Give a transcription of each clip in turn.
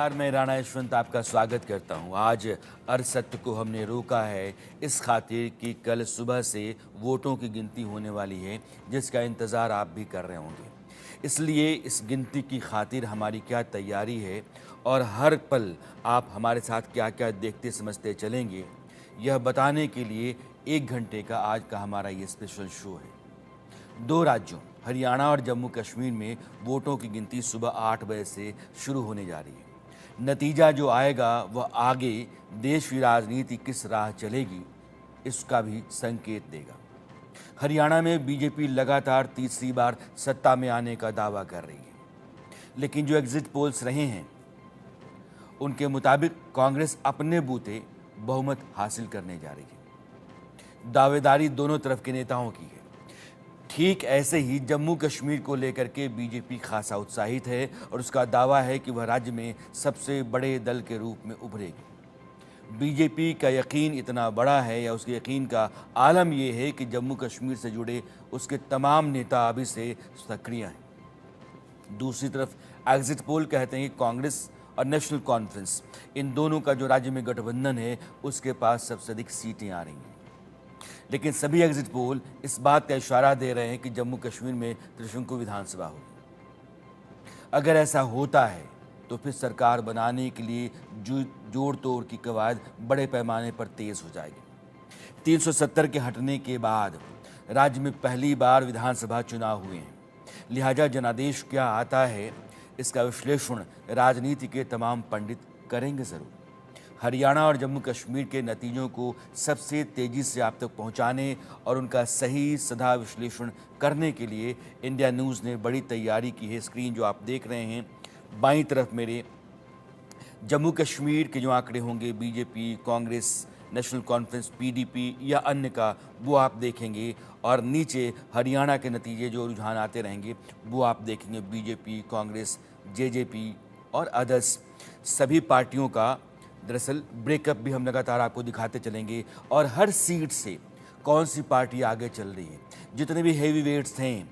मैं राणा यशवंत आपका स्वागत करता हूं। आज अरसत्य को हमने रोका है इस खातिर कि कल सुबह से वोटों की गिनती होने वाली है, जिसका इंतज़ार आप भी कर रहे होंगे। इसलिए इस गिनती की खातिर हमारी क्या तैयारी है और हर पल आप हमारे साथ क्या क्या देखते समझते चलेंगे, यह बताने के लिए 1 घंटे का आज का हमारा ये स्पेशल शो है। 2 राज्यों हरियाणा और जम्मू कश्मीर में वोटों की गिनती सुबह 8 बजे से शुरू होने जा रही है। नतीजा जो आएगा वह आगे देश की राजनीति किस राह चलेगी इसका भी संकेत देगा। हरियाणा में बीजेपी लगातार तीसरी बार सत्ता में आने का दावा कर रही है, लेकिन जो एग्जिट पोल्स रहे हैं उनके मुताबिक कांग्रेस अपने बूते बहुमत हासिल करने जा रही है। दावेदारी दोनों तरफ के नेताओं की है। ठीक ऐसे ही जम्मू कश्मीर को लेकर के बीजेपी खासा उत्साहित है और उसका दावा है कि वह राज्य में सबसे बड़े दल के रूप में उभरेगी। बीजेपी का यकीन इतना बड़ा है या उसके यकीन का आलम यह है कि जम्मू कश्मीर से जुड़े उसके तमाम नेता अभी से सक्रिय हैं। दूसरी तरफ एग्जिट पोल कहते हैं कि कांग्रेस और नेशनल कॉन्फ्रेंस, इन दोनों का जो राज्य में गठबंधन है उसके पास सबसे अधिक सीटें आ रही हैं। लेकिन सभी एग्जिट पोल इस बात का इशारा दे रहे हैं कि जम्मू कश्मीर में त्रिशंकु विधानसभा होगी। अगर ऐसा होता है तो फिर सरकार बनाने के लिए जोड़ तोड़ की कवायद बड़े पैमाने पर तेज हो जाएगी। 370 के हटने के बाद राज्य में पहली बार विधानसभा चुनाव हुए हैं, लिहाजा जनादेश क्या आता है इसका विश्लेषण राजनीति के तमाम पंडित करेंगे जरूर। हरियाणा और जम्मू कश्मीर के नतीजों को सबसे तेज़ी से आप तक पहुंचाने और उनका सही सधा विश्लेषण करने के लिए इंडिया न्यूज़ ने बड़ी तैयारी की है। स्क्रीन जो आप देख रहे हैं बाईं तरफ मेरे, जम्मू कश्मीर के जो आंकड़े होंगे BJP, Congress, national conference, PDP या अन्य का, वो आप देखेंगे। और नीचे हरियाणा के नतीजे जो रुझान आते रहेंगे वो आप देखेंगे, बीजेपी, कांग्रेस, जेजेपी और अदर्स सभी पार्टियों का दरअसल ब्रेकअप भी हम लगातार आपको दिखाते चलेंगे और हर सीट से कौन सी पार्टी आगे चल रही है, जितने भी हेवी वेट्स हैं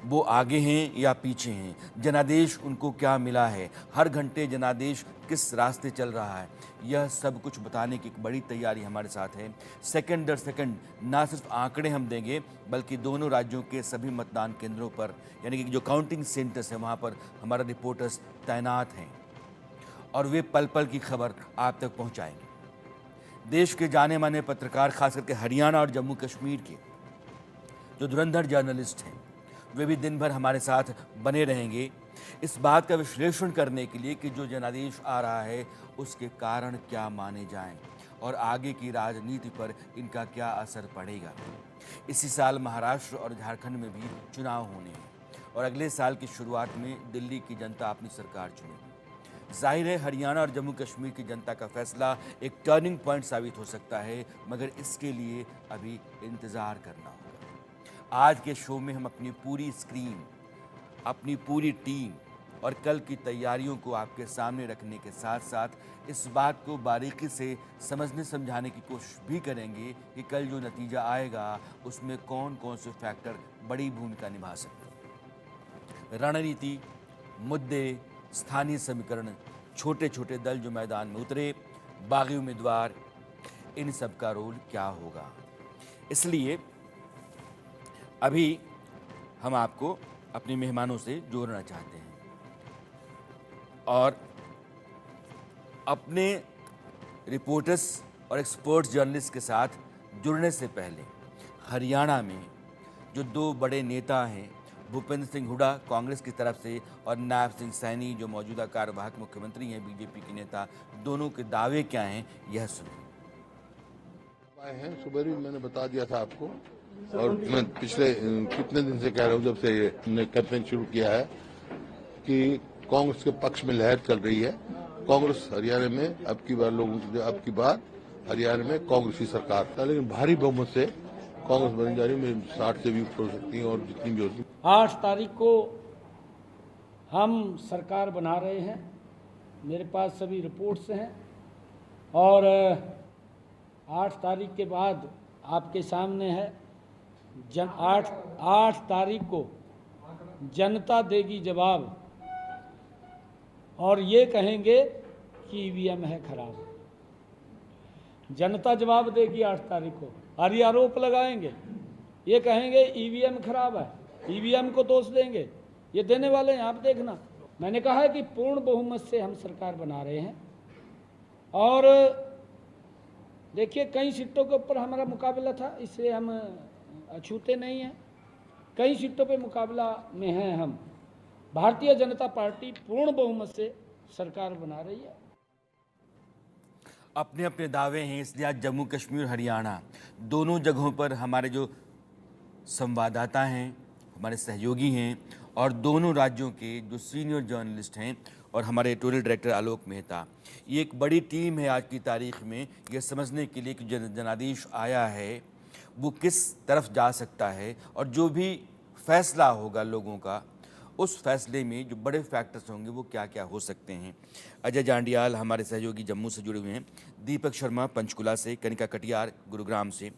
वो आगे हैं या पीछे हैं, जनादेश उनको क्या मिला है, हर घंटे जनादेश किस रास्ते चल रहा है, यह सब कुछ बताने की एक बड़ी तैयारी हमारे साथ है। सेकंड दर सेकंड ना सिर्फ आंकड़े हम देंगे बल्कि दोनों राज्यों के सभी मतदान केंद्रों पर यानी कि जो काउंटिंग सेंटर्स हैं वहाँ पर हमारा रिपोर्टर्स तैनात हैं और वे पल पल की खबर आप तक पहुंचाएंगे। देश के जाने माने पत्रकार, खास करके हरियाणा और जम्मू कश्मीर के जो धुरंधर जर्नलिस्ट हैं, वे भी दिन भर हमारे साथ बने रहेंगे इस बात का विश्लेषण करने के लिए कि जो जनादेश आ रहा है उसके कारण क्या माने जाएं और आगे की राजनीति पर इनका क्या असर पड़ेगा। इसी साल महाराष्ट्र और झारखंड में भी चुनाव होने हैं और अगले साल की शुरुआत में दिल्ली की जनता अपनी सरकार चुनेगी। जाहिर है हरियाणा और जम्मू कश्मीर की जनता का फैसला एक टर्निंग पॉइंट साबित हो सकता है, मगर इसके लिए अभी इंतज़ार करना होगा। आज के शो में हम अपनी पूरी स्क्रीन, अपनी पूरी टीम और कल की तैयारियों को आपके सामने रखने के साथ साथ इस बात को बारीकी से समझने समझाने की कोशिश भी करेंगे कि कल जो नतीजा आएगा उसमें कौन कौन से फैक्टर बड़ी भूमिका निभा सकते हैं। रणनीति, मुद्दे, स्थानीय समीकरण, छोटे छोटे दल जो मैदान में उतरे, बागी उम्मीदवार, इन सब का रोल क्या होगा। इसलिए अभी हम आपको अपने मेहमानों से जोड़ना चाहते हैं और अपने रिपोर्टर्स और एक्सपर्ट्स जर्नलिस्ट के साथ जुड़ने से पहले हरियाणा में जो 2 बड़े नेता हैं, भूपेंद्र सिंह हुड्डा कांग्रेस की तरफ से और नायब सिंह सैनी जो मौजूदा कार्यवाहक मुख्यमंत्री हैं बीजेपी के नेता, दोनों के दावे क्या हैं यह सुनिए। आए हैं, सुबह भी मैंने बता दिया था आपको और मैं पिछले कितने दिन से कह रहा हूँ जब से हमने कैंपेन शुरू किया है कि कांग्रेस के पक्ष में लहर चल रही है। कांग्रेस हरियाणा में अब की बार हरियाणा में कांग्रेस की सरकार था, लेकिन भारी बहुमत से कांग्रेस बनी जा रही है। 60 से भी ऊपर हो सकती है और जितनी भी होती है। 8 तारीख को हम सरकार बना रहे हैं, मेरे पास सभी रिपोर्ट्स हैं और 8 तारीख के बाद आपके सामने है 8 तारीख को जनता देगी जवाब और ये कहेंगे कि ईवीएम है खराब। जनता जवाब देगी 8 तारीख को, और ये आरोप लगाएंगे, ये कहेंगे ईवीएम खराब है, ईवीएम को दोष देंगे, ये देने वाले हैं, आप देखना। मैंने कहा है कि पूर्ण बहुमत से हम सरकार बना रहे हैं, और देखिए कई सीटों के ऊपर हमारा मुकाबला था, इससे हम अछूते नहीं हैं। कई सीटों पे मुकाबला में हैं हम। भारतीय जनता पार्टी पूर्ण बहुमत से सरकार बना रही है। अपने अपने दावे हैं, इसलिए आज जम्मू कश्मीर हरियाणा दोनों जगहों पर हमारे जो संवाददाता हैं, हमारे सहयोगी हैं, और दोनों राज्यों के जो सीनियर जर्नलिस्ट हैं और हमारे एडिटोरियल डायरेक्टर आलोक मेहता, ये एक बड़ी टीम है आज की तारीख में ये समझने के लिए कि जनादेश आया है वो किस तरफ जा सकता है, और जो भी फैसला होगा लोगों का उस फैसले में जो बड़े फैक्टर्स होंगे वो क्या क्या हो सकते हैं। अजय जांडियाल हमारे सहयोगी जम्मू से जुड़े हुए हैं, दीपक शर्मा पंचकुला से, कनिका कटियार गुरुग्राम से,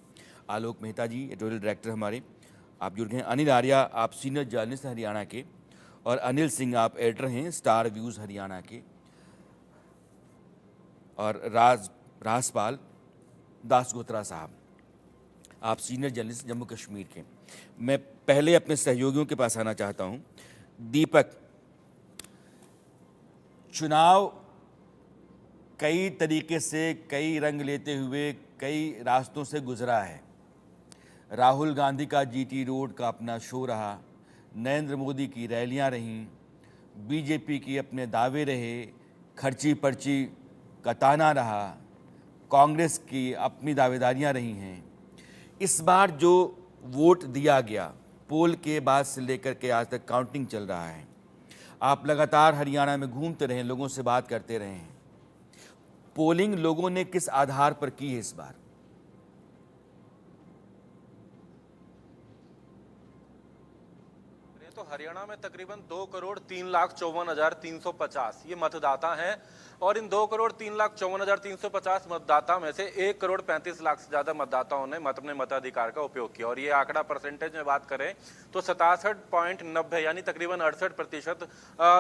आलोक मेहता जी एडिटोरियल डायरेक्टर हमारे आप जुड़ गए हैं, अनिल आर्या आप सीनियर जर्नलिस्ट हरियाणा के, और अनिल सिंह आप एडिटर हैं स्टार व्यूज़ हरियाणा के, और राजपाल दासगोत्रा साहब आप सीनियर जर्नलिस्ट जम्मू कश्मीर के। मैं पहले अपने सहयोगियों के पास आना चाहता हूं। दीपक, चुनाव कई तरीके से, कई रंग लेते हुए, कई रास्तों से गुजरा है। राहुल गांधी का जीटी रोड का अपना शो रहा, नरेंद्र मोदी की रैलियां रहीं, बीजेपी की अपने दावे रहे, खर्ची पर्ची का ताना रहा, कांग्रेस की अपनी दावेदारियां रही हैं। इस बार जो वोट दिया गया पोल के बाद से लेकर के आज तक काउंटिंग चल रहा है, आप लगातार हरियाणा में घूमते रहे, लोगों से बात करते रहे हैं, पोलिंग लोगों ने किस आधार पर की है इस बार? तो हरियाणा में तकरीबन 2,03,54,350 ये मतदाता हैं, और इन 2,03,54,350 मतदाता में से 1,35,00,000 से ज्यादा मतदाताओं ने अपने मताधिकार का उपयोग किया। और ये आंकड़ा परसेंटेज में बात करें तो 67.90 यानी तकरीबन 68%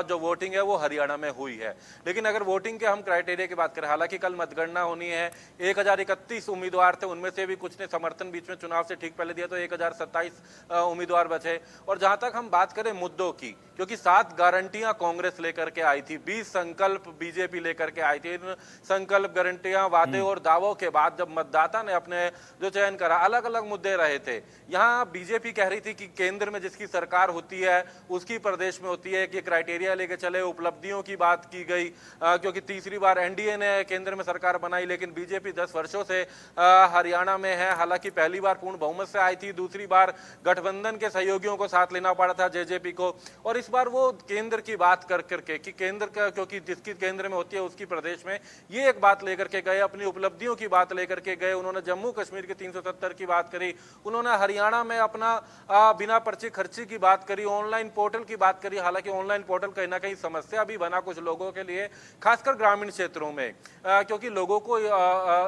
जो वोटिंग है वो हरियाणा में हुई है। लेकिन अगर वोटिंग के हम क्राइटेरिया की बात करें, हालांकि कल मतगणना होनी है, 1031 उम्मीदवार थे, उनमें से भी कुछ ने समर्थन बीच में चुनाव से ठीक पहले दिया, तो 1027 उम्मीदवार बचे। और जहां तक हम बात करें मुद्दों की, क्योंकि 7 गारंटियां कांग्रेस लेकर के आई थी, 20 संकल्प बीजेपी लेकर के आई थी। इन संकल्प, गारंटियां, वादे और दावों के बाद जब मतदाता ने अपने जो चयन करा, अलग अलग मुद्दे रहे थे। यहां बीजेपी कह रही थी कि केंद्र में जिसकी सरकार होती है उसकी प्रदेश में होती है, कि क्राइटेरिया लेके चले। उपलब्धियों की बात की गई, क्योंकि तीसरी बार एनडीए ने केंद्र में सरकार बनाई, लेकिन बीजेपी 10 वर्षों से हरियाणा में है। हालांकि पहली बार पूर्ण बहुमत से आई थी, दूसरी बार गठबंधन के सहयोगियों को साथ लेना पड़ा था, जेजेपी को। और इस बार वो केंद्र की बात कर करके कि केंद्र का, क्योंकि जिसकी केंद्र में होती है उसकी प्रदेश में, ये एक बात लेकर के गए, अपनी उपलब्धियों की बात लेकर के गए। उन्होंने जम्मू कश्मीर के 370 की बात करी, उन्होंने हरियाणा में अपना बिना पर्ची खर्ची की बात करी, ऑनलाइन पोर्टल की बात करी। हालांकि ऑनलाइन पोर्टल कहीं ना कहीं समस्या भी बना कुछ लोगों के लिए, खासकर ग्रामीण क्षेत्रों में, क्योंकि लोगों को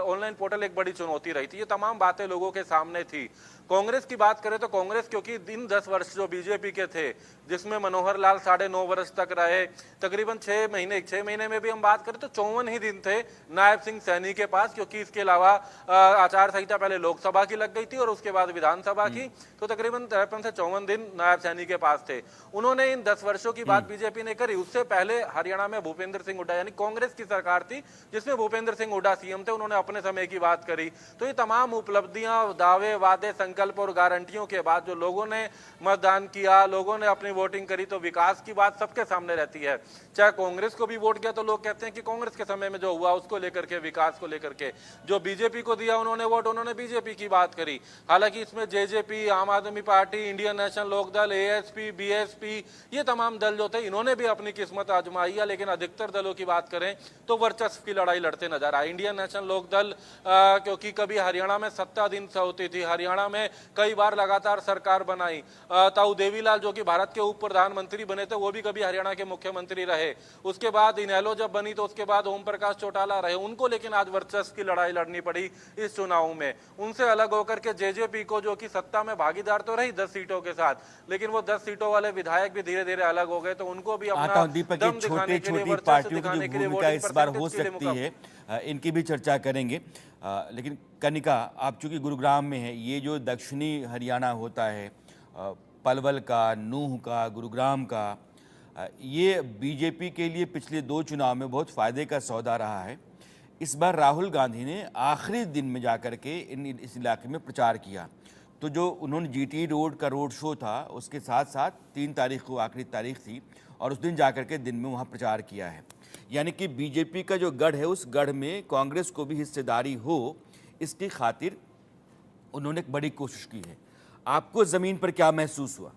ऑनलाइन पोर्टल एक बड़ी चुनौती रही थी। ये तमाम बातें लोगों के सामने थी। कांग्रेस की बात करें तो कांग्रेस, क्योंकि दिन 10 वर्ष जो बीजेपी के थे, जिसमें मनोहर लाल 9.5 वर्ष तक रहे, तकरीबन 6 महीने में भी हम बात करें तो 54 ही दिन थे नायब सिंह सैनी के पास, क्योंकि इसके अलावा आचार संहिता पहले लोकसभा की लग गई थी और उसके बाद विधानसभा की, तो तकरीबन 53 से 54 दिन नायब सैनी के पास थे। उन्होंने इन 10 वर्षों की बात बीजेपी ने करी। उससे पहले हरियाणा में भूपेंद्र सिंह हुड्डा, यानी कांग्रेस की सरकार थी जिसमें भूपेंद्र सिंह हुड्डा सीएम थे, उन्होंने अपने समय की बात करी। तो ये तमाम उपलब्धियां, दावे, वादे, संकल्प और गारंटियों के बाद जो लोगों ने मतदान किया, लोगों ने अपनी वोटिंग करी, तो विकास की बात सबके सामने रहती है। चाहे कांग्रेस को भी वोट किया तो लोग कहते हैं कि कांग्रेस के समय में जो हुआ उसको लेकर के, विकास को लेकर के। जो बीजेपी को दिया उन्होंने वोट, उन्होंने बीजेपी की बात करी। हालांकि इसमें JJP, Aam Aadmi Party, Indian National Lokdal, ASP, BSP, ये तमाम दल जो थे इन्होंने भी अपनी किस्मत आजमाई है। लेकिन अधिकतर दलों की बात करें तो वर्चस्व की लड़ाई लड़ते नजर आए। इंडियन नेशनल लोकदल, क्योंकि कभी हरियाणा में 7 दिन से होती थी, हरियाणा में कई बार लगातार सरकार बनाई। ताऊ देवीलाल जो कि भारत के उप प्रधानमंत्री बने थे, वो भी कभी हरियाणा के मुख्यमंत्री रहे। उसके बाद इनेलो जब बनी तो उसके बाद ओम प्रकाश चौटाला रहे, उनको लेकिन आज वर्चस्व की लड़ाई लड़नी पड़ी इस चुनाव में। उनसे अलग होकर के जेजेपी को, जो कि सत्ता में भागीदार तो रही 10 सीटों के साथ, लेकिन वो 10 सीटों वाले विधायक भी धीरे धीरे अलग हो गए, तो उनको भी अपना दीपक, दम दिखाने के लिए, छोटी वर्चस्व पार्टियों की दिखाने जो के लिए भूमिका इस बार हो वोटिंग परसेंटेज के लिए सकती है, इनकी भी चर्चा करेंगे। लेकिन कनिका, आप चूंकि गुरुग्राम में है, ये जो दक्षिणी हरियाणा होता है, पलवल का, नूंह का, गुरुग्राम का, ये बीजेपी के लिए पिछले 2 चुनाव में बहुत फायदे का सौदा रहा है। इस बार राहुल गांधी ने आखिरी दिन में जाकर के इस इलाके में प्रचार किया, तो जो उन्होंने जीटी रोड का रोड शो था, उसके साथ साथ 3 तारीख को आखिरी तारीख थी, और उस दिन जाकर के दिन में वहाँ प्रचार किया है। यानी कि बीजेपी का जो गढ़ है, उस गढ़ में कांग्रेस को भी हिस्सेदारी हो, इसकी खातिर उन्होंने एक बड़ी कोशिश की है। आपको ज़मीन पर क्या महसूस हुआ?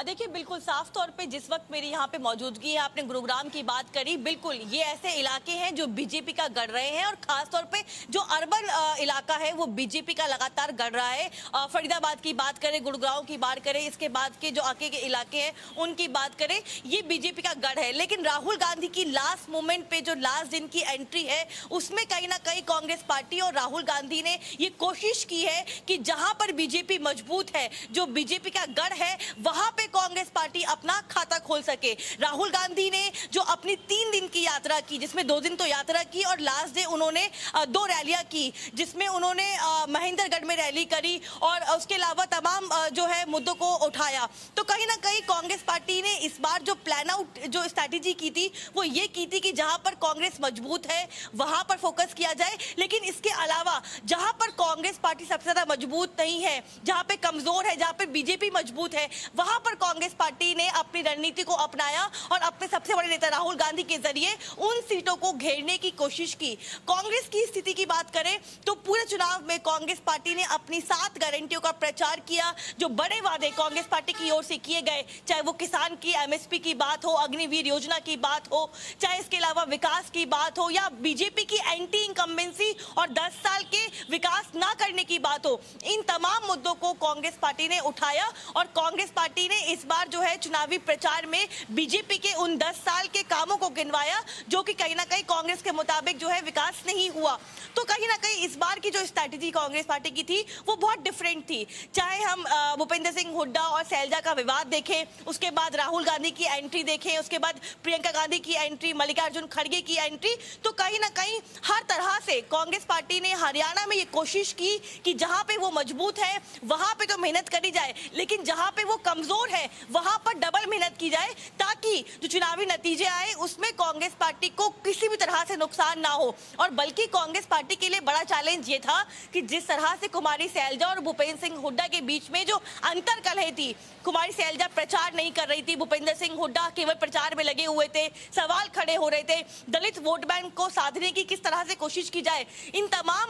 देखिए, बिल्कुल साफ तौर पे जिस वक्त मेरी यहाँ पे मौजूदगी है, आपने गुरुग्राम की बात करी, बिल्कुल ये ऐसे इलाके हैं जो बीजेपी का गढ़ रहे हैं, और खास तौर पे जो अर्बन इलाका है वो बीजेपी का लगातार गढ़ रहा है। फरीदाबाद की बात करें, गुरुग्राम की बात करें, इसके बाद के जो आगे के इलाके हैं उनकी बात करें, ये बीजेपी का गढ़ है। लेकिन राहुल गांधी की लास्ट मोमेंट पे जो लास्ट दिन की एंट्री है, उसमें कहीं ना कहीं कांग्रेस पार्टी और राहुल गांधी ने ये कोशिश की है कि जहां पर बीजेपी मजबूत है, जो बीजेपी का गढ़ है, वहां पे कांग्रेस पार्टी अपना खाता खोल सके। राहुल गांधी ने जो अपनी 3 दिन की यात्रा की, जिसमें 2 दिन तो यात्रा की और लास्ट डे उन्होंने 2 रैलियां की, जिसमें उन्होंने महेंद्रगढ़ में रैली करी और उसके अलावा तमाम जो है मुद्दों को उठाया। तो कहीं ना कहीं कांग्रेस पार्टी ने इस बार जो प्लान आउट जो स्ट्रैटेजी की थी, वो ये की थी कि जहां पर कांग्रेस मजबूत है वहां पर फोकस किया जाए, लेकिन इसके अलावा जहां पर कांग्रेस पार्टी सबसे ज्यादा मजबूत नहीं है, जहां पे कमजोर है, जहां पे बीजेपी मजबूत है, वहां पर कांग्रेस पार्टी ने अपनी रणनीति को अपनाया और अपने सबसे बड़े नेता राहुल गांधी के जरिए उन सीटों को घेरने की कोशिश की। कांग्रेस की स्थिति की बात करें तो पूरे चुनाव में कांग्रेस पार्टी ने अपनी 7 गारंटियों का प्रचार किया। जो बड़े वादे कांग्रेस पार्टी की ओर से किए गए, चाहे वो किसान की एमएसपी की बात हो, अग्निवीर योजना की बात हो, चाहे इसके अलावा विकास की बात हो, या बीजेपी की एंटी इनकम्बेंसी और 10 साल के विकास ना करने की बात हो, इन तमाम मुद्दों को कांग्रेस पार्टी ने उठाया और कांग्रेस पार्टी ने इस बार जो है चुनावी प्रचार में बीजेपी के उन 10 साल के कामों को गिनवाया, जो कि कहीं ना कहीं कांग्रेस के मुताबिक जो है विकास नहीं हुआ। तो कहीं ना कहीं इस बार की जो स्ट्रैटेजी कांग्रेस पार्टी की थी वो बहुत डिफरेंट थी। चाहे हम भूपेंद्र सिंह हुड्डा और शैलजा का विवाद देखें, उसके बाद राहुल गांधी की एंट्री देखें, उसके बाद प्रियंका गांधी की एंट्री, मल्लिकार्जुन खड़गे की एंट्री, तो कहीं ना कहीं हर तरह से कांग्रेस पार्टी ने हरियाणा में ये कोशिश की कि जहां पे वो मजबूत है वहां पे तो मेहनत करी जाए, लेकिन जहां पे वो कमजोर है वहां पर डबल मेहनत की जाए, ताकि जो चुनावी नतीजे आए उसमें कांग्रेस पार्टी को किसी भी तरह से नुकसान ना हो। और बल्कि कांग्रेस पार्टी के लिए बड़ा चैलेंज ये था कि जिस तरह से कुमारी शैलजा और भूपेंद्र सिंह हुड्डा के बीच में जो अंतर कलह थी, कुमारी शैलजा प्रचार नहीं कर रही थी, भूपेंद्र सिंह हुड्डा केवल प्रचार में लगे हुए थे, सवाल खड़े हो रहे थे, दलित वोट बैंक को साधने की किस तरह से कोशिश की जाए, इन तमाम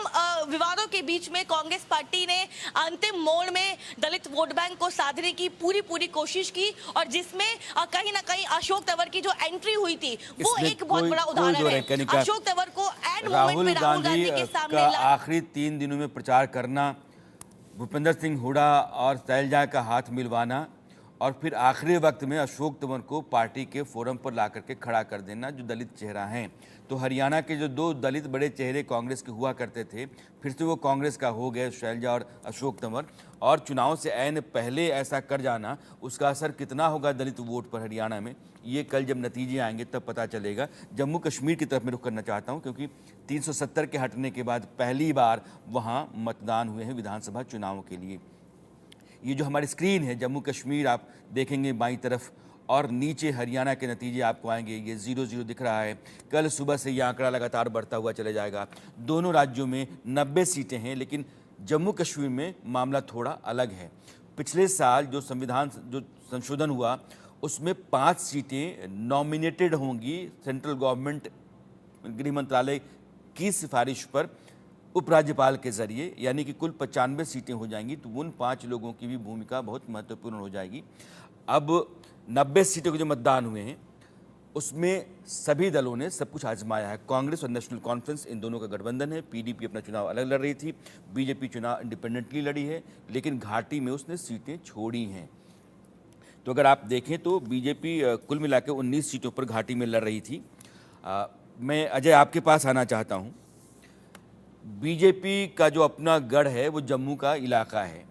विवादों के बीच में कांग्रेस पार्टी ने अंतिम मोड़ में दलित वोट बैंक को साधने की पूरी कोशिश की, और जिसमें कहीं ना कहीं अशोक तंवर की जो एंट्री हुई थी वो एक बहुत बड़ा उदाहरण है। अशोक तंवर को एंड मोमेंट में राहुल गांधी के सामने आखिरी 3 दिनों में प्रचार करना, भूपेंद्र सिंह हुड्डा और शैलजा का हाथ मिलवाना, और फिर आखिरी वक्त में अशोक तंवर को पार्टी के फोरम पर ला करके खड़ा कर देना, जो दलित चेहरा हैं। तो हरियाणा के जो 2 दलित बड़े चेहरे कांग्रेस के हुआ करते थे, फिर से वो कांग्रेस का हो गए, शैलजा और अशोक तंवर। और चुनाव से ऐन पहले ऐसा कर जाना, उसका असर कितना होगा दलित वोट पर हरियाणा में, ये कल जब नतीजे आएंगे तब पता चलेगा। जम्मू कश्मीर की तरफ मैं रुख करना चाहता हूँ, क्योंकि 370 के हटने के बाद पहली बार वहाँ मतदान हुए हैं विधानसभा चुनावों के लिए। ये जो हमारी स्क्रीन है, जम्मू कश्मीर आप देखेंगे बाईं तरफ, और नीचे हरियाणा के नतीजे आपको आएंगे, ये 0-0 दिख रहा है। कल सुबह से ये आंकड़ा लगातार बढ़ता हुआ चले जाएगा। दोनों राज्यों में 90 सीटें हैं, लेकिन जम्मू कश्मीर में मामला थोड़ा अलग है। पिछले साल जो संशोधन हुआ, उसमें 5 सीटें नॉमिनेटेड होंगी सेंट्रल गवर्नमेंट, गृह मंत्रालय की सिफारिश पर उपराज्यपाल के जरिए, यानी कि कुल 95 सीटें हो जाएंगी। तो उन 5 लोगों की भी भूमिका बहुत महत्वपूर्ण हो जाएगी। अब 90 सीटों के जो मतदान हुए हैं उसमें सभी दलों ने सब कुछ आजमाया है। कांग्रेस और नेशनल कॉन्फ्रेंस, इन दोनों का गठबंधन है। पीडीपी अपना चुनाव अलग लड़ रही थी, बीजेपी चुनाव इंडिपेंडेंटली लड़ी है, लेकिन घाटी में उसने सीटें छोड़ी हैं। तो अगर आप देखें तो बीजेपी कुल मिला के 19 सीटों पर घाटी में लड़ रही थी। मैं अजय आपके पास आना चाहता हूं। बीजेपी का जो अपना गढ़ है वो जम्मू का इलाका है।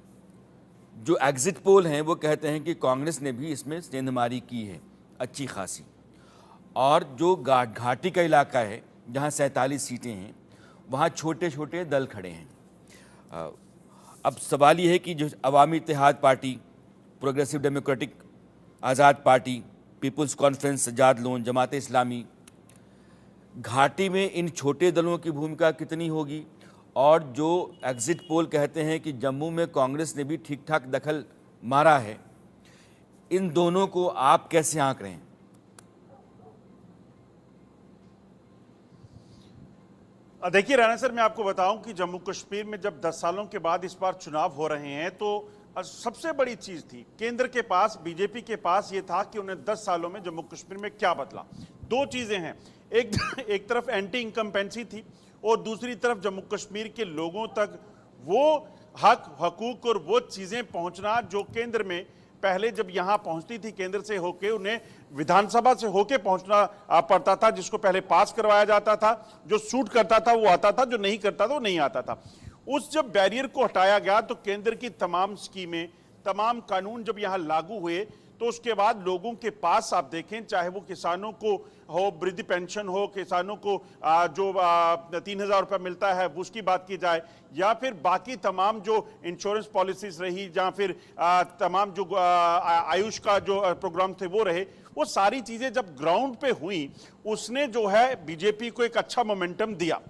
जो एग्जिट पोल हैं वो कहते हैं कि कांग्रेस ने भी इसमें सेंधमारी की है अच्छी खासी, और जो घाटी का इलाका है जहां 47 सीटें हैं वहां छोटे छोटे दल खड़े हैं। अब सवाल ये है कि जो अवामी इत्तेहाद पार्टी, प्रोग्रेसिव डेमोक्रेटिक आज़ाद पार्टी, पीपल्स कॉन्फ्रेंस आज़ाद लोन, जमात इस्लामी, घाटी में इन छोटे दलों की भूमिका कितनी होगी? और जो एग्जिट पोल कहते हैं कि जम्मू में कांग्रेस ने भी ठीक ठाक दखल मारा है, इन दोनों को आप कैसे आंक रहे हैं? देखिए राणा सर, मैं आपको बताऊं कि जम्मू कश्मीर में जब 10 सालों के बाद इस बार चुनाव हो रहे हैं तो सबसे बड़ी चीज थी केंद्र के पास, बीजेपी के पास ये था कि उन्हें 10 सालों में जम्मू कश्मीर में क्या बदला। दो चीजें हैं, एक तरफ एंटी इनकम्पेंसी थी और दूसरी तरफ जम्मू कश्मीर के लोगों तक वो हक, हकूक और वो चीजें पहुंचना जो केंद्र में पहले जब यहां पहुंचती थी केंद्र से होके, उन्हें विधानसभा से होके पहुंचना पड़ता था, जिसको पहले पास करवाया जाता था। जो सूट करता था वो आता था, जो नहीं करता था वो नहीं आता था। उस जब बैरियर को हटाया गया तो केंद्र की तमाम स्कीमें, तमाम कानून जब यहां लागू हुए तो उसके बाद लोगों के पास आप देखें, चाहे वो किसानों को हो, वृद्धि पेंशन हो, किसानों को जो 3,000 रुपये मिलता है उसकी बात की जाए, या फिर बाकी तमाम जो इंश्योरेंस पॉलिसीज रही, या फिर तमाम जो आयुष का जो प्रोग्राम थे वो रहे, वो सारी चीजें जब ग्राउंड पे हुई उसने जो है बीजेपी को एक अच्छा मोमेंटम दिया।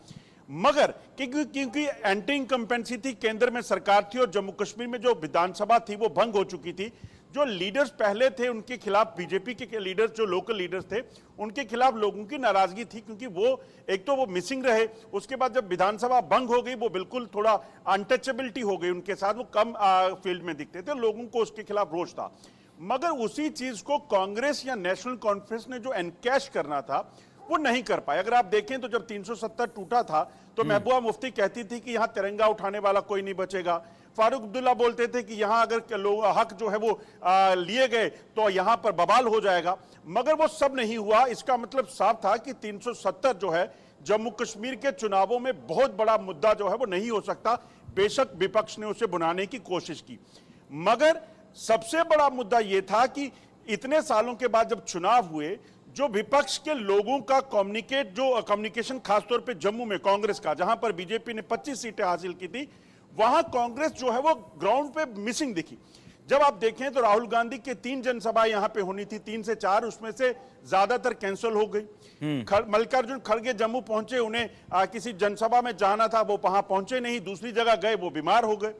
मगर क्योंकि एंटी इनकम्पेंसी थी, केंद्र में सरकार थी और जम्मू कश्मीर में जो विधानसभा थी वो भंग हो चुकी थी, जो लीडर्स पहले थे उनके खिलाफ, बीजेपी के लीडर्स जो लोकल लीडर्स थे उनके खिलाफ लोगों की नाराजगी थी, क्योंकि वो एक तो वो मिसिंग रहे, उसके बाद जब विधानसभा भंग हो गई वो बिल्कुल थोड़ा अनटचेबिलिटी हो गई उनके साथ, वो कम फील्ड में दिखते थे, लोगों को उसके खिलाफ रोष था। मगर उसी चीज को कांग्रेस या नेशनल कॉन्फ्रेंस ने जो एनकैश करना था वो नहीं कर पाए। अगर आप देखें तो जब 370 टूटा था तो महबूबा मुफ्ती कहती थी कि यहां तिरंगा उठाने वाला कोई नहीं बचेगा। फारूक अब्दुल्ला बोलते थे कि यहां अगर लोग हक जो है वो लिए गए तो यहां पर बवाल हो जाएगा। मगर वो सब नहीं हुआ। इसका मतलब साफ था कि 370 जो है जम्मू कश्मीर के चुनावों में बहुत बड़ा मुद्दा जो है वो नहीं हो सकता। बेशक विपक्ष ने उसे बुनाने की कोशिश की, मगर सबसे बड़ा मुद्दा यह था कि इतने सालों के बाद जब चुनाव हुए, जो विपक्ष के लोगों का कम्युनिकेशन खासतौर पे जम्मू में कांग्रेस का, जहां पर बीजेपी ने 25 सीटें हासिल की थी, वहां कांग्रेस जो है वो ग्राउंड पे मिसिंग दिखी। जब आप देखें तो राहुल गांधी के 3 जनसभा यहां पे होनी थी, 3 से 4, उसमें से ज्यादातर कैंसिल हो गई। मल्लिकार्जुन खड़गे जम्मू पहुंचे, उन्हें किसी जनसभा में जाना था, वो वहां पहुंचे नहीं, दूसरी जगह गए, वो बीमार हो गए।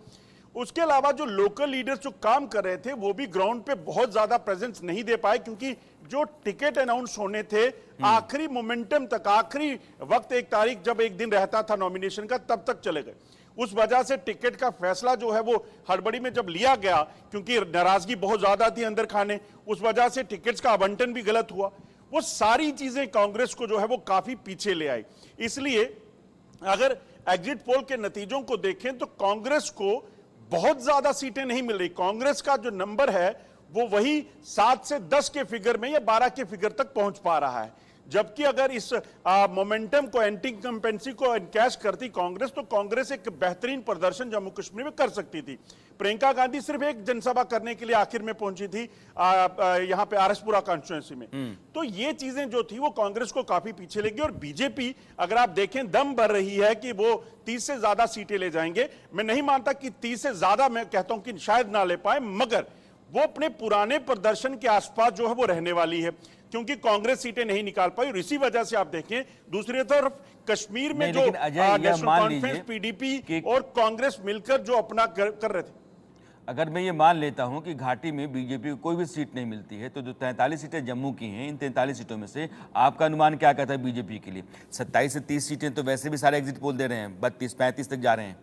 उसके अलावा जो लोकल लीडर्स जो काम कर रहे थे वो भी ग्राउंड पे बहुत ज्यादा प्रेजेंस नहीं दे पाए, क्योंकि जो टिकट अनाउंस होने थे आखिरी मोमेंटम तक, आखिरी वक्त, 1 तारीख जब एक दिन रहता था नॉमिनेशन का, तब तक चले गए। उस वजह से टिकट का फैसला जो है वो हड़बड़ी में जब लिया गया, क्योंकि नाराजगी बहुत ज्यादा थी अंदर खाने, उस वजह से टिकट्स का आवंटन भी गलत हुआ। वो सारी चीजें कांग्रेस को जो है वो काफी पीछे ले आई। इसलिए अगर एग्जिट पोल के नतीजों को देखें तो कांग्रेस को बहुत ज्यादा सीटें नहीं मिल रही। कांग्रेस का जो नंबर है वो वही 7 से 10 के फिगर में या 12 के फिगर तक पहुंच पा रहा है, जबकि अगर इस मोमेंटम को, एंटी इनकम्पेंसी को एनकैश करती कांग्रेस तो कांग्रेस एक बेहतरीन प्रदर्शन जम्मू कश्मीर में कर सकती थी। प्रियंका गांधी सिर्फ एक जनसभा करने के लिए आखिर में पहुंची थी यहां पे आरएसपुरा कॉन्स्टिट्यूएंसी में। तो ये चीजें जो थी वो कांग्रेस को काफी पीछे ले गई। और बीजेपी अगर आप देखें दम भर रही है कि वो 30 से ज्यादा सीटें ले जाएंगे। मैं नहीं मानता कि 30 से ज्यादा, मैं कहता हूं कि शायद ना ले पाए, मगर वो अपने पुराने प्रदर्शन के आसपास जो है वो रहने वाली है, क्योंकि कांग्रेस सीटें नहीं निकाल पाई। और इसी वजह से आप देखें दूसरी तरफ कश्मीर में जो नेशनल कॉन्फ्रेंस, पीडीपी और कांग्रेस मिलकर जो अपना कर रहे थे। अगर मैं ये मान लेता हूं कि घाटी में बीजेपी को कोई भी सीट नहीं मिलती है, तो जो 43 सीटें जम्मू की हैं, इन 43 सीटों में से आपका अनुमान क्या कहता है बीजेपी के लिए? 27 से 30 सीटें तो वैसे भी सारे एग्जिट पोल दे रहे हैं, 32-35 तक जा रहे हैं।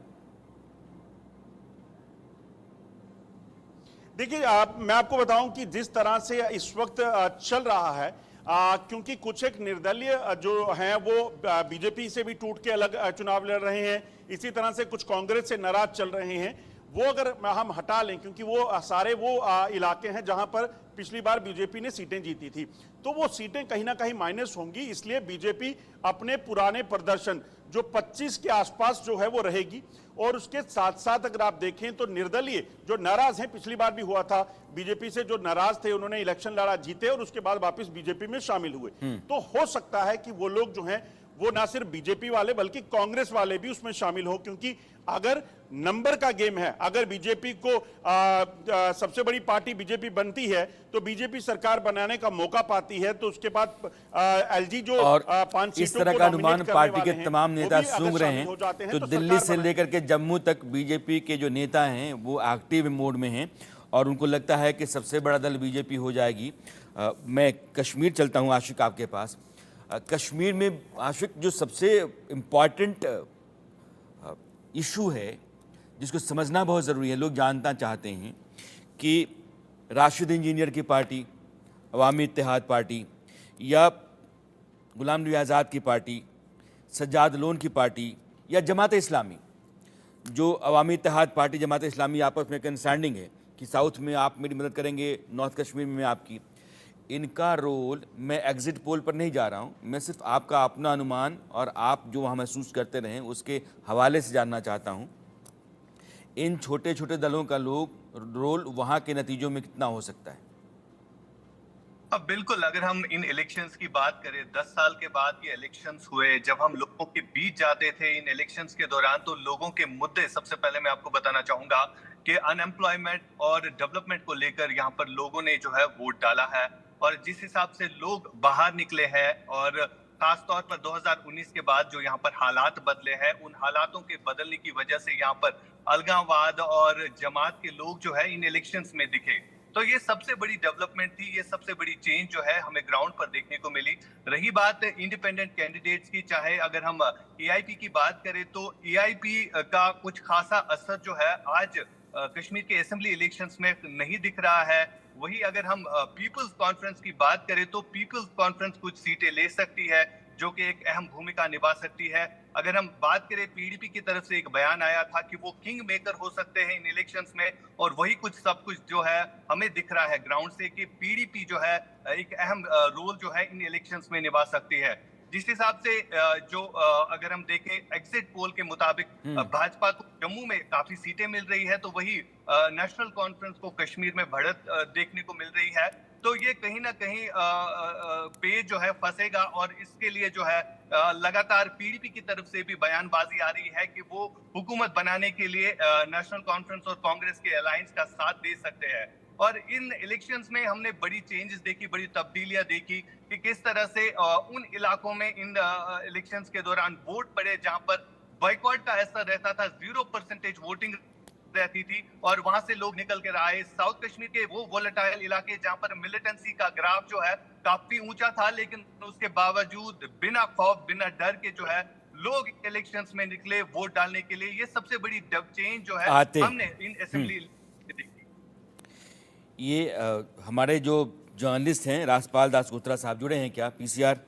देखिए मैं आपको बताऊं कि जिस तरह से इस वक्त चल रहा है, क्योंकि कुछ एक निर्दलीय जो हैं वो बीजेपी से भी टूट के अलग चुनाव लड़ रहे हैं, इसी तरह से कुछ कांग्रेस से नाराज चल रहे हैं। वो अगर हम हटा लें, क्योंकि वो सारे वो इलाके हैं जहां पर पिछली बार बीजेपी ने सीटें जीती थी, तो वो सीटें कहीं ना कहीं माइनस होंगी। इसलिए बीजेपी अपने पुराने प्रदर्शन जो 25 के आसपास जो है वो रहेगी। और उसके साथ साथ अगर आप देखें तो निर्दलीय जो नाराज हैं, पिछली बार भी हुआ था, बीजेपी से जो नाराज थे उन्होंने इलेक्शन लड़ा, जीते और उसके बाद वापस बीजेपी में शामिल हुए। तो हो सकता है कि वो लोग जो हैं वो ना सिर्फ बीजेपी वाले बल्कि कांग्रेस वाले भी उसमें शामिल हो, क्योंकि अगर नंबर का गेम है, अगर बीजेपी को सबसे बड़ी पार्टी बीजेपी बनती है तो बीजेपी सरकार बनाने का मौका पाती है, तो उसके बाद एलजी जो और 5 इस सीटों तरह को का अनुमान nominate पार्टी करने के वाले हैं, तमाम वो नेता भी अगर सूंघ रहे शामिल हो जाते हैं। हैं तो तो दिल्ली सरकार से बनाने लेकर के जम्मू तक बीजेपी के जो नेता हैं वो एक्टिव मोड में हैं और उनको लगता है कि सबसे बड़ा दल बीजेपी हो जाएगी। मैं कश्मीर चलता हूँ आशिक आपके पास। कश्मीर में आशिक जो सबसे इम्पॉर्टेंट इशू है जिसको समझना बहुत ज़रूरी है, लोग जानना चाहते हैं कि राशिद इंजीनियर की पार्टी, अवामी इत्तेहाद पार्टी या गुलाम नबी आज़ाद की पार्टी, सज्जाद लोन की पार्टी या जमात इस्लामी, जो अवामी इत्तेहाद पार्टी जमात इस्लामी आपस में एक अंडरस्टैंडिंग है कि साउथ में आप मेरी मदद करेंगे, नॉर्थ कश्मीर में मैं आपकी। इनका रोल, मैं एग्जिट पोल पर नहीं जा रहा हूँ, मैं सिर्फ आपका अपना अनुमान और आप जो वहाँ महसूस करते रहें उसके हवाले से जानना चाहता हूँ। इन छोटे छोटे दलों का रोल वहाँ के नतीजों में कितना हो सकता है? अब बिल्कुल, अगर हम इन इलेक्शंस की बात करें, 10 साल के बाद ये इलेक्शंस हुए, जब हम लोगों के बीच जाते थे इन इलेक्शंस के दौरान, तो लोगों के मुद्दे, सबसे पहले मैं आपको बताना चाहूंगा कि अनएम्प्लॉयमेंट और डेवलपमेंट को लेकर यहाँ पर लोगों ने जो है वोट डाला है। और जिस हिसाब से लोग बाहर निकले हैं, और खास तौर पर 2019 के बाद जो यहाँ पर हालात बदले हैं, उन हालातों के बदलने की वजह से यहाँ पर अलगाववाद और जमात के लोग जो है इन इलेक्शंस में दिखे। तो ये सबसे बड़ी डेवलपमेंट थी, ये सबसे बड़ी चेंज जो है हमें ग्राउंड पर देखने को मिली। रही बात इंडिपेंडेंट कैंडिडेट्स की, चाहे अगर हम एआईपी की बात करें तो एआईपी का कुछ खासा असर जो है आज कश्मीर के असेंबली इलेक्शंस में नहीं दिख रहा है। वही अगर हम पीपल्स कॉन्फ्रेंस की बात करें तो पीपल्स कॉन्फ्रेंस कुछ सीटें ले सकती है, जो कि एक अहम भूमिका निभा सकती है। अगर हम बात करें, पीडीपी की तरफ से एक बयान आया था कि वो किंग मेकर हो सकते हैं इन इलेक्शंस में, और वही कुछ सब कुछ जो है हमें दिख रहा है ग्राउंड से कि पीडीपी जो है एक अहम रोल जो है इन इलेक्शंस में निभा सकती है। जिस हिसाब से जो अगर हम देखें एग्जिट पोल के मुताबिक भाजपा को जम्मू में काफी सीटें मिल रही है, तो वही नेशनल कॉन्फ्रेंस को कश्मीर में बढ़त देखने को मिल रही है। तो ये कहीं ना कहीं पेज जो है फंसेगा, और इसके लिए जो है लगातार पीडीपी की तरफ से भी बयानबाजी आ रही है कि वो हुकूमत बनाने के लिए नेशनल कॉन्फ्रेंस और कांग्रेस के अलायंस का साथ दे सकते हैं। और इन इलेक्शंस में हमने बड़ी चेंजेस देखी, बड़ी तब्दीलियां देखी कि किस तरह से उन इलाकों में इन इलेक्शंस के दौरान वोट पड़े जहां पर बॉयकॉट का असर रहता था, 0% वोटिंग रहती थी, और वहां से लोग निकल कर आए। साउथ कश्मीर के वो वोलेटाइल इलाके जहां पर मिलिटेंसी का ग्राफ जो है काफी ऊंचा था, लेकिन उसके बावजूद बिना खौफ बिना डर के जो है लोग इलेक्शंस में निकले वोट डालने के लिए। ये सबसे बड़ी चेंज जो है हमने इन असेंबली देखी। ये हमारे जो जर्नलिस्ट हैं राजपाल दास गुत्रा साहब जुड़े हैं क्या पीसीआर